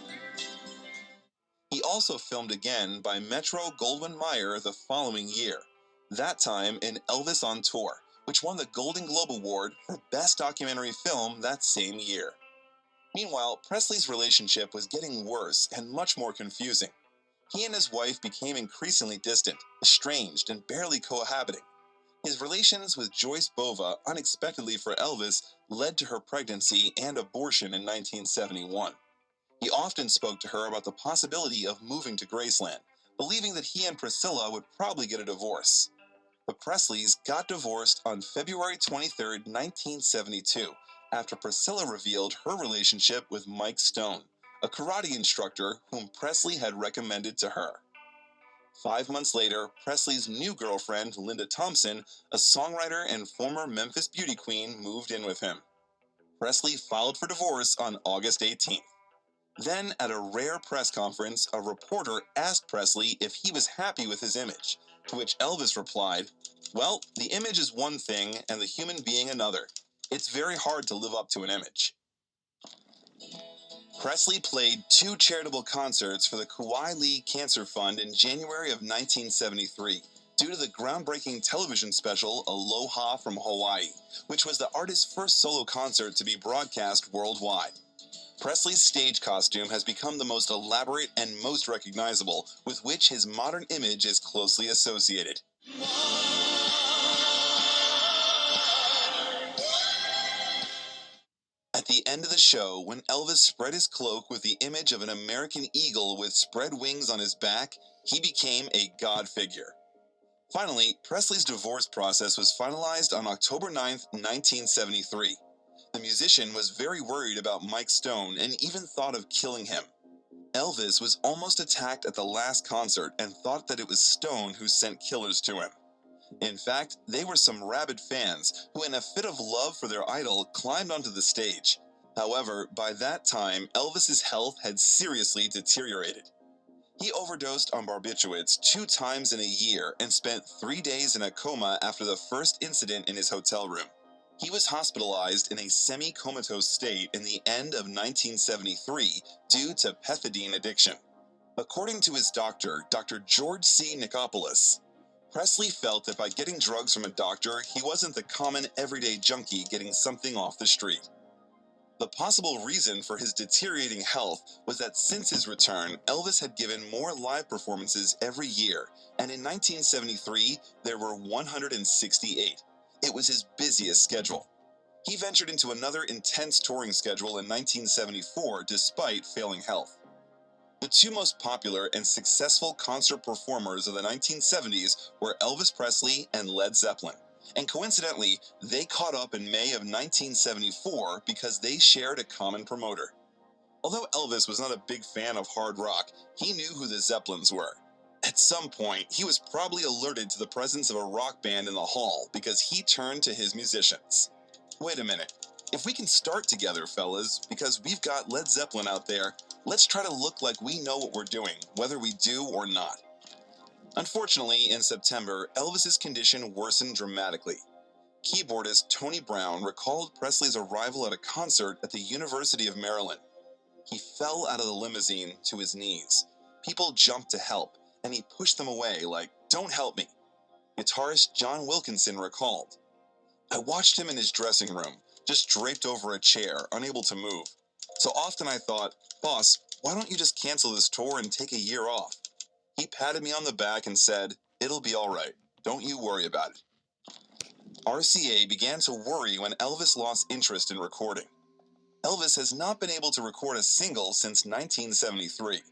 He also filmed again by Metro-Goldwyn-Mayer the following year, that time in Elvis on Tour, which won the Golden Globe Award for Best Documentary Film that same year. Meanwhile, Presley's relationship was getting worse and much more confusing. He and his wife became increasingly distant, estranged, and barely cohabiting. His relations with Joyce Bova, unexpectedly for Elvis, led to her pregnancy and abortion in 1971. He often spoke to her about the possibility of moving to Graceland, believing that he and Priscilla would probably get a divorce. The Presleys got divorced on February 23, 1972, after Priscilla revealed her relationship with Mike Stone, a karate instructor whom Presley had recommended to her. 5 months later, Presley's new girlfriend, Linda Thompson, a songwriter and former Memphis beauty queen, moved in with him. Presley filed for divorce on August 18th. Then, at a rare press conference, a reporter asked Presley if he was happy with his image, to which Elvis replied, "Well, the image is one thing and the human being another. It's very hard to live up to an image." Presley played 2 charitable concerts for the Kauai League Cancer Fund in January of 1973, due to the groundbreaking television special Aloha from Hawaii, which was the artist's first solo concert to be broadcast worldwide. Presley's stage costume has become the most elaborate and most recognizable, with which his modern image is closely associated. At the end of the show, when Elvis spread his cloak with the image of an American eagle with spread wings on his back, he became a god figure. Finally, Presley's divorce process was finalized on October 9, 1973. The musician was very worried about Mike Stone and even thought of killing him. Elvis was almost attacked at the last concert and thought that it was Stone who sent killers to him. In fact, they were some rabid fans who, in a fit of love for their idol, climbed onto the stage. However, by that time, Elvis's health had seriously deteriorated. He overdosed on barbiturates 2 times in a year and spent 3 days in a coma after the first incident in his hotel room. He was hospitalized in a semi-comatose state in the end of 1973 due to pethidine addiction. According to his doctor, Dr. George C. Nikopoulos, Presley felt that by getting drugs from a doctor, he wasn't the common everyday junkie getting something off the street. The possible reason for his deteriorating health was that since his return, Elvis had given more live performances every year, and in 1973, there were 168. It was his busiest schedule. He ventured into another intense touring schedule in 1974 despite failing health. The 2 most popular and successful concert performers of the 1970s were Elvis Presley and Led Zeppelin, and coincidentally, they caught up in May of 1974 because they shared a common promoter. Although Elvis was not a big fan of hard rock, he knew who the Zeppelins were. At some point, he was probably alerted to the presence of a rock band in the hall because he turned to his musicians. Wait a minute. If we can start together, fellas, because we've got Led Zeppelin out there, let's try to look like we know what we're doing, whether we do or not. Unfortunately, in September, Elvis's condition worsened dramatically. Keyboardist Tony Brown recalled Presley's arrival at a concert at the University of Maryland. He fell out of the limousine to his knees. People jumped to help, and he pushed them away like, "Don't help me." Guitarist John Wilkinson recalled, "I watched him in his dressing room, just draped over a chair, unable to move. So often I thought, boss, why don't you just cancel this tour and take a year off? He patted me on the back and said, 'It'll be all right. Don't you worry about it.'" RCA began to worry when Elvis lost interest in recording. Elvis has not been able to record a single since 1973.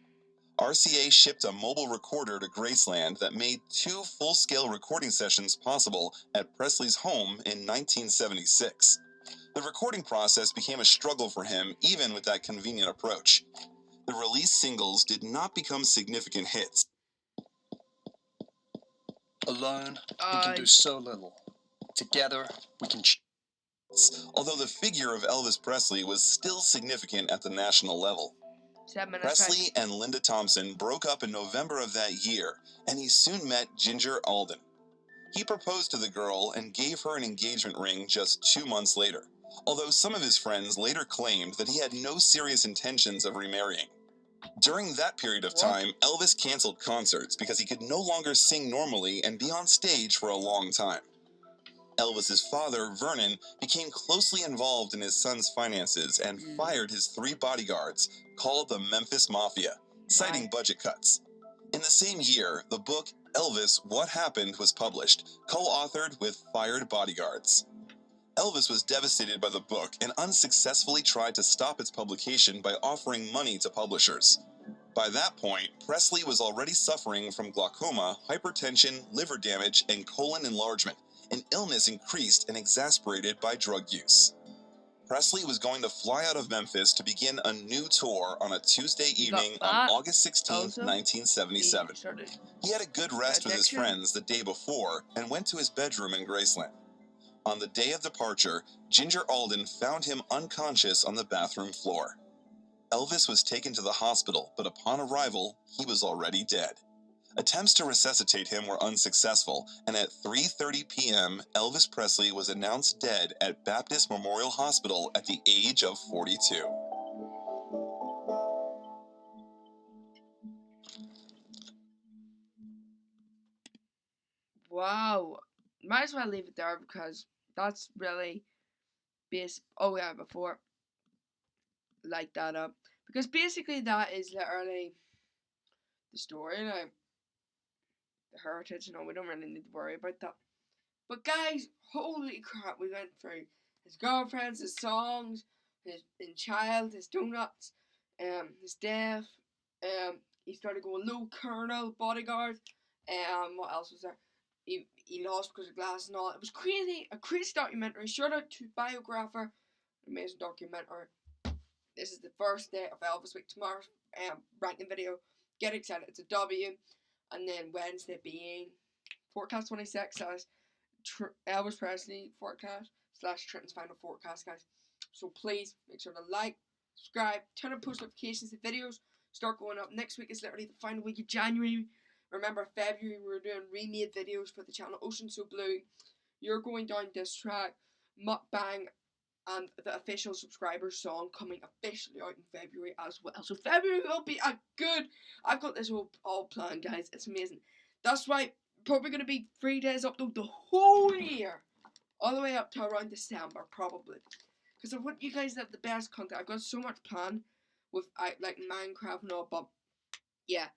RCA shipped a mobile recorder to Graceland that made 2 full-scale recording sessions possible at Presley's home in 1976. The recording process became a struggle for him even with that convenient approach. The released singles did not become significant hits. Alone, we can do so little. Together, we can... Although the figure of Elvis Presley was still significant at the national level. Presley and Linda Thompson broke up in November of that year, and he soon met Ginger Alden. He proposed to the girl and gave her an engagement ring just 2 months later, although some of his friends later claimed that he had no serious intentions of remarrying. During that period of time, Elvis canceled concerts because he could no longer sing normally and be on stage for a long time. Elvis's father, Vernon, became closely involved in his son's finances and fired his 3 bodyguards, called the Memphis Mafia, citing budget cuts. In the same year, the book Elvis, What Happened was published, co-authored with Fired Bodyguards. Elvis was devastated by the book and unsuccessfully tried to stop its publication by offering money to publishers. By that point, Presley was already suffering from glaucoma, hypertension, liver damage, and colon enlargement, an illness increased and exacerbated by drug use. Presley was going to fly out of Memphis to begin a new tour on a Tuesday evening on August 16, 1977. He had a good rest with his friends the day before and went to his bedroom in Graceland. On the day of departure, Ginger Alden found him unconscious on the bathroom floor. Elvis was taken to the hospital, but upon arrival, he was already dead. Attempts to resuscitate him were unsuccessful, and at 3:30 p.m., Elvis Presley was announced dead at Baptist Memorial Hospital at the age of 42. Wow. Might as well leave it there because that's really basic. Oh yeah, before light that up. Because basically that is literally the story now. The heritage, we don't really need to worry about that. But guys, holy crap, we went through his girlfriends, his songs, his child, his donuts, his death, he started going low colonel, bodyguard, what else was there? He lost because of glass and all. It was crazy, a crazy documentary. Shout out to Biographer, amazing documentary. This is the first day of Elvis Week. Tomorrow's ranking video. Get excited, it's a W. And then Wednesday being Forecast 26 as Elvis Presley forecast / Trenton's final forecast, guys. So please make sure to like, subscribe, turn on post notifications. The videos start going up. Next week is literally the final week of January. Remember, February we're doing remade videos for the channel Ocean So Blue. You're Going Down Diss Track, Mukbang, and the official subscribers song coming officially out in February as well. So February will be a good. I've got this all planned, guys. It's amazing. That's why probably going to be 3 days upload the whole year, all the way up to around December probably, because I want you guys to have the best content. I've got so much planned with like Minecraft and all, but yeah,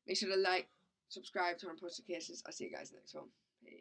make sure to like, subscribe, turn on post notifications. I'll see you guys next one.